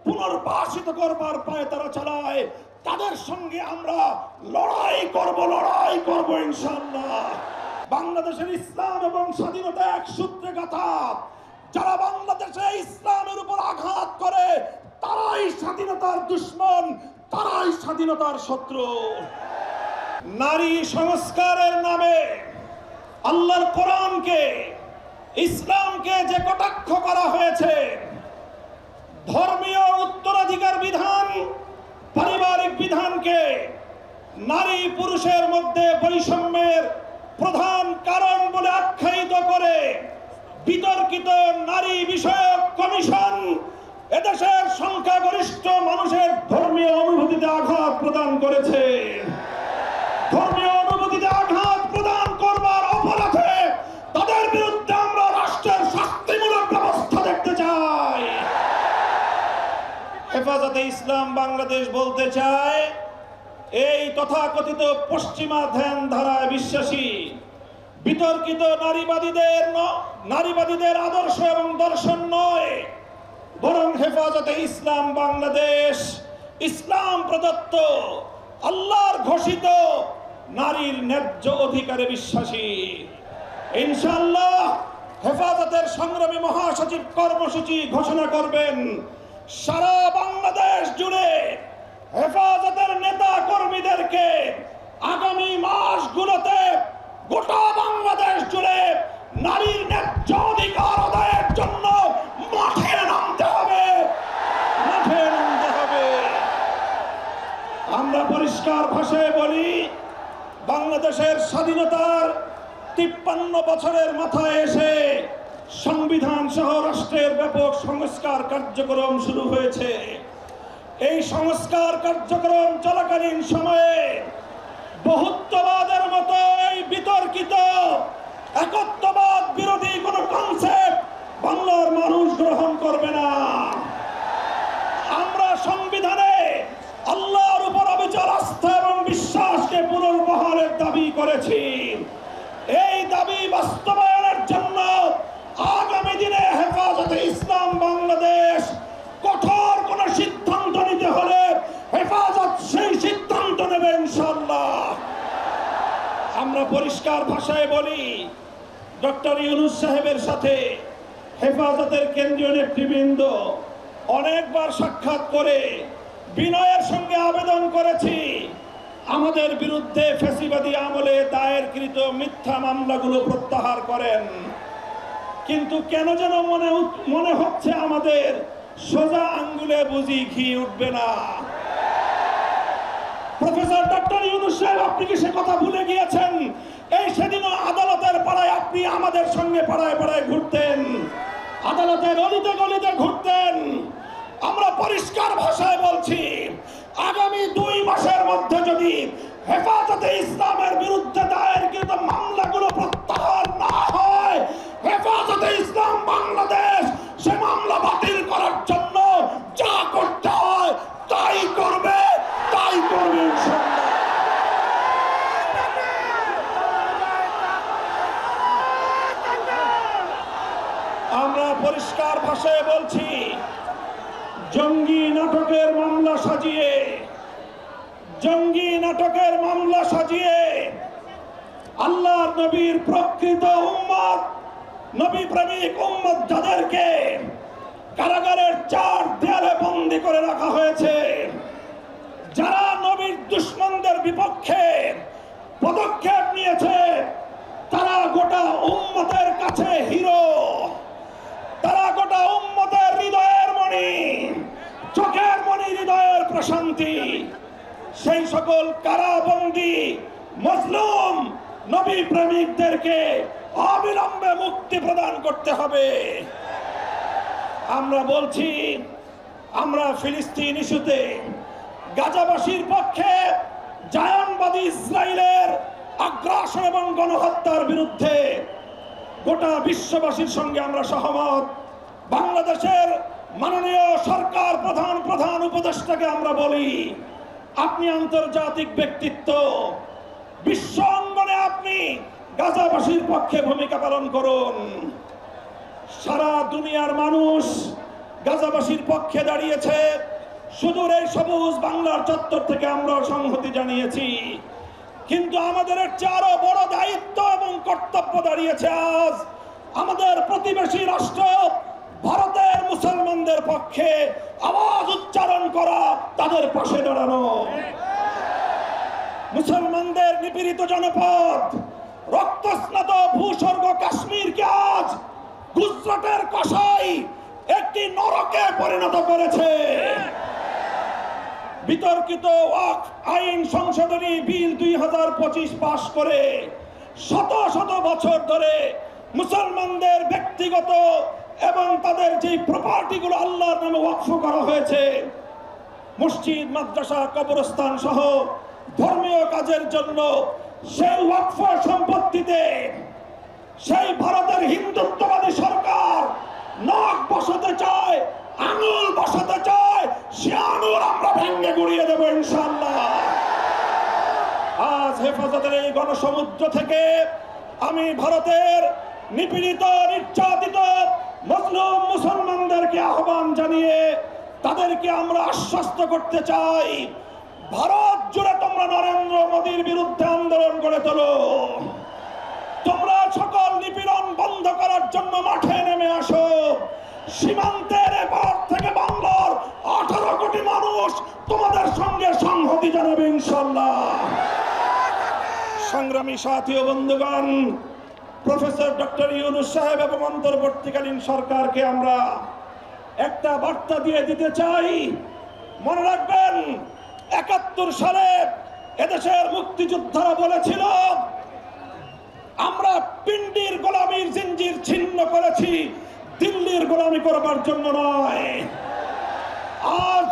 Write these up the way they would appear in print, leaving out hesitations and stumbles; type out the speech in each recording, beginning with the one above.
পুনর্বাসিত করবার পায়ে তারা চালায়, তাদের সঙ্গে আমরা লড়াই করব ইনশাআল্লাহ। বাংলাদেশের ইসলাম এবং স্বাধীনতা এক সূত্রে গাঁথা। যারা বাংলাদেশে ইসলামের উপর আঘাত করে তারাই স্বাধীনতার দুশমন, তারাই স্বাধীনতার শত্রু। নারী সংস্কারের নামে আল্লাহর কোরআনকে, ইসলামকে যে কটাক্ষ করা হয়েছে, ধর্মীয় উত্তরাধিকার বিধান, পারিবারিক বিধানকে নারী পুরুষের মধ্যে বৈষম্যের প্রধান কারণ বলে আখ্যায়িত করে বিতর্কিত নারী বিষয়ক কমিশন এদেশের সংখ্যাগরিষ্ঠ মানুষের ধর্মীয় অনুভূতিতে আঘাত প্রদান করেছে। ধর্মীয় অনুভূতিতে আঘাত প্রদান করবার অপরাধে তাদের বিরুদ্ধে আমরা রাষ্ট্রের শাস্তিমূলক ব্যবস্থা দেখতে চাই। হেফাজতে ইসলাম বাংলাদেশ বলতে চায়, এই তথাকথিত পশ্চিমা ধ্যান ধারায় বিশ্বাসী বিতর্কিত নারীবাদীদের আদর্শ এবং দর্শন নয়, বরং হেফাজতে ইসলাম বাংলাদেশ ইসলাম প্রদত্ত আল্লাহর ঘোষিত নারীর ন্যায্য অধিকারে বিশ্বাসী। ইনশাআল্লাহ হেফাজতের সংগ্রামী মহাসচিব কর্মসূচি ঘোষণা করবেন। সারা বাংলাদেশ জুড়ে হেফাজতের নেতা কর্মীদেরকে আগামী মাসগুলোতে গোটা বাংলাদেশ জুড়ে নারীর ন্যায্য অধিকার আদায়ের জন্য মাঠে নামতে হবে। আমরা পরিষ্কার ভাষায় বলি, বাংলাদেশের স্বাধীনতার 53 বছরের মাথায় এসে সংবিধান সহ রাষ্ট্রের ব্যাপক সংস্কার কার্যক্রম শুরু হয়েছে। এই সংস্কার কার্যক্রম চলাকালীন সময়ে বহুত্ববাদের মতো এই বিতর্কিত একত্ববাদ বিরোধী কোন কনসেপ্ট বাংলার মানুষ গ্রহণ করবে না। আমরা সংবিধানে আল্লাহর উপর অবিচল আস্থা এবং বিশ্বাসকে পুনর্বহালের দাবি করেছি। এই দাবি বাস্তবায়নের জন্য আগামী দিনে হেফাজতে ইসলাম বাংলাদেশ কঠোর কোন সিদ্ধান্ত নিতে হলে হেফাজত সেই সিদ্ধান্ত নেবে ইনশাআল্লাহ। আমরা পরিষ্কার ভাষায় বলি, ডক্টর ইউনূস সাহেবের সাথে হেফাজতের কেন্দ্রীয় নেতৃবৃন্দ অনেকবার সাক্ষাৎ করে বিনয়ের সঙ্গে আবেদন করেছি, আমাদের বিরুদ্ধে ফ্যাসিবাদী আমলে দায়েরকৃত মিথ্যা মামলাগুলো প্রত্যাহার করেন। কিন্তু কেন যেন মনে হচ্ছে আমাদের সোজা আঙ্গুলে বুঝি ঘি উঠবে না। প্রফেসর ডক্টর ইউনূস সাহেব, আপনি কি সে কথা ভুলে গিয়েছেন? এই সেদিনও আদালতের পাড়ায় আপনি আমাদের সঙ্গে পাড়ায় পাড়ায় ঘুরতেন, আদালতের অলিতে গলিতে ঘুরতেন। আমরা পরিষ্কার ভাষায় বলছি, আগামী 2 মাসের মধ্যে যদি হেফাজতে ইসলামের বিরুদ্ধে দায়েরকৃত মামলাগুলো প্রত্যাহার না হয়, হেফাজতে ইসলাম বাংলাদেশ সে মামলা বাতিল করার জন্য যা করতে হয় তাই করবে ইনশাআল্লাহ। আমরা পরিষ্কার ভাষায় বলছি, জঙ্গি নাটকের মামলা সাজিয়ে আল্লাহর নবীর প্রকৃত উম্মত, নবী প্রেমিক উম্মত যাদেরকে কারাগারের 4 দেয়ালে বন্দী করে রাখা হয়েছে, যারা নবীর দুশমনদের বিপক্ষে পদক্ষেপ নিয়েছে, তারা গোটা উম্মতের কাছে হিরো, তারা গোটা উম্মতের হৃদয়ের মণি, চোখের মণি, হৃদয়ের প্রশান্তি। সেই সকল কারাবন্দী মজলুম নবী প্রেমিকদেরকে অবিলম্বে মুক্তি প্রদান করতে হবে। আমরা বলছি, আমরা ফিলিস্তিন ইস্যুতে গাজাবাসীর পক্ষে, জায়নবাদী ইসরায়েলের আগ্রাসন এবং গণহত্যার বিরুদ্ধে গোটা বিশ্ববাসীর সঙ্গে আমরা সহমত। বাংলাদেশের মাননীয় সরকার প্রধান উপদেষ্টাকে আমরা বলি, আপনি আন্তর্জাতিক ব্যক্তিত্ব, বিশ্ব অঙ্গনে আপনি গাজাবাসীর পক্ষে ভূমিকা পালন করুন। সারা দুনিয়ার মানুষ গাজাবাসীর পক্ষে দাঁড়িয়েছে। সুদূর এই সবুজ বাংলার চত্বর থেকে আমরা সংহতি জানিয়েছি, কিন্তু আমাদের চেয়ে আরো বড় দায়িত্ব এবং কর্তব্য দাঁড়িয়েছে আজ আমাদের প্রতিবেশী রাষ্ট্র ভারতের মুসলমানদের পক্ষে আওয়াজ উচ্চারণ করা, তাদের পাশে দাঁড়ানো। মুসলমানদের নিপীড়িত জনপদ, রক্তস্নাত ভূস্বর্গ কাশ্মীরকে আজ গুজরাটের কসাই একটি নরকে পরিণত করেছে। বিতর্কিত ওয়াকফ আইন সংশোধনী বিল 2025 পাশ করে শত শত বছর ধরে মুসলমানদের ব্যক্তিগত এবং তাদের যে প্রপার্টিগুলো আল্লাহর নামে ওয়াকফ করা হয়েছে, মসজিদ, মাদ্রাসা, কবরস্থান সহ ধর্মীয় কাজের জন্য, সেই ওয়াকফ সম্পত্তিতে সেই ভারতের হিন্দুত্ববাদী সরকার নাক বসাতে চায়, আঙুল বসাতে চায়, সে আঙুল আমরা ভেঙে গুড়িয়ে দেবো ইনশাআল্লাহ। আজ হেফাজতের এই গণসমুদ্র থেকে আমি ভারতের নিপীড়িত, নির্যাতিত মুসলিম মুসলমানদেরকে আহ্বান জানিয়ে তাদেরকে আমরা আশ্বস্ত করতে চাই, ভারত জুড়ে তোমরা নরেন্দ্র মোদীর বিরুদ্ধে আন্দোলন গড়ে তোলো। তোমরা সকল নিপীড়ন বন্ধ করার জন্য মাঠে নেমে আসো। সীমান্তের এপার থেকে বাংলার 18 কোটি মানুষ তোমাদের সঙ্গে সংহতি জানাবে ইনশাআল্লাহ। সংগ্রামী সাথী ও বন্ধুগণ, প্রফেসর ডক্টর ইউনূস সাহেব এবং অন্তর্বর্তীকালীন সরকারকে আমরা একটা বার্তা দিয়ে দিতে চাই। মনে রাখবেন, 71 সালে এদেশের মুক্তিযোদ্ধারা বলেছিল আমরা পিন্ডির গোলামীর জিঞ্জির ছিন্ন করেছি, দিল্লির গোলামি করবার জন্য নয়। আজ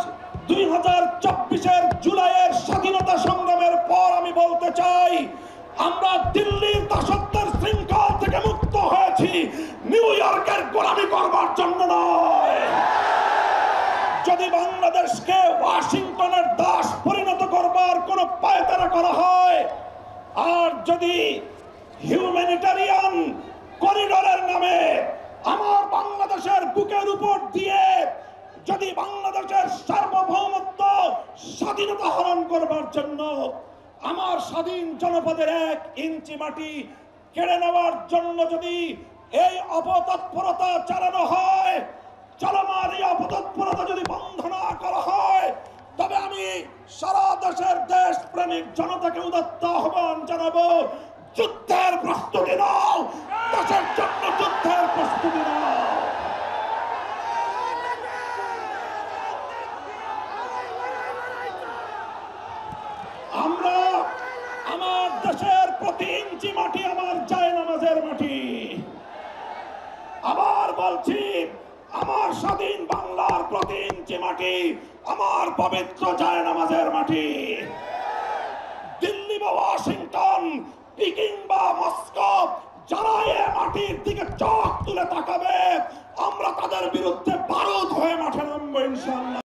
2024-এর জুলাইয়ের স্বাধীনতা সংগ্রামের পর আমি বলতে চাই, আমরা দিল্লির দাসত্বের শৃঙ্খল থেকে মুক্ত হয়েছি, নিউ ইয়র্কের গোলামি করবার জন্য নয়। যদি বাংলাদেশকে ওয়াশিংটনের দাস পরিণত করবার কোন পায়তারা করা হয়, আর যদি হিউম্যানিটারিয়ান করিডোরের নামে আমার বাংলাদেশের বুকের উপর দিয়ে যদি বাংলাদেশের সার্বভৌমত্ব, স্বাধীনতা হরণ করবার জন্য আমার স্বাধীন জনপদের 1 ইঞ্চি মাটি কেড়ে নেওয়ার জন্য যদি এই অপতৎপরতা চালানো হয়, চলমান এই অপতৎপরতা যদি বন্ধ না করা হয়, তবে আমি সারা দেশের দেশপ্রেমিক জনতাকে উদাত্ত আহ্বান জানাবো, যুদ্ধের প্রস্তুতি নাও, দেশের জন্য যুদ্ধের প্রস্তুতি নাও। আমরা আমার দেশের প্রতি ইঞ্চি মাটি আমার জায়নামাজের মাটি। আবার বলছি, আমার স্বাধীন বাংলার প্রতি ইঞ্চি মাটি আমার পবিত্র জায়নামাজের মাটি। দিল্লি বা ওয়াশিংটন, পিকিং বা মস্কো, যারা এ মাটির দিকে চোখ তুলে তাকাবে, আমরা তাদের বিরুদ্ধে বারুদ হয়ে মাঠে নামবো ইনশাআল্লাহ।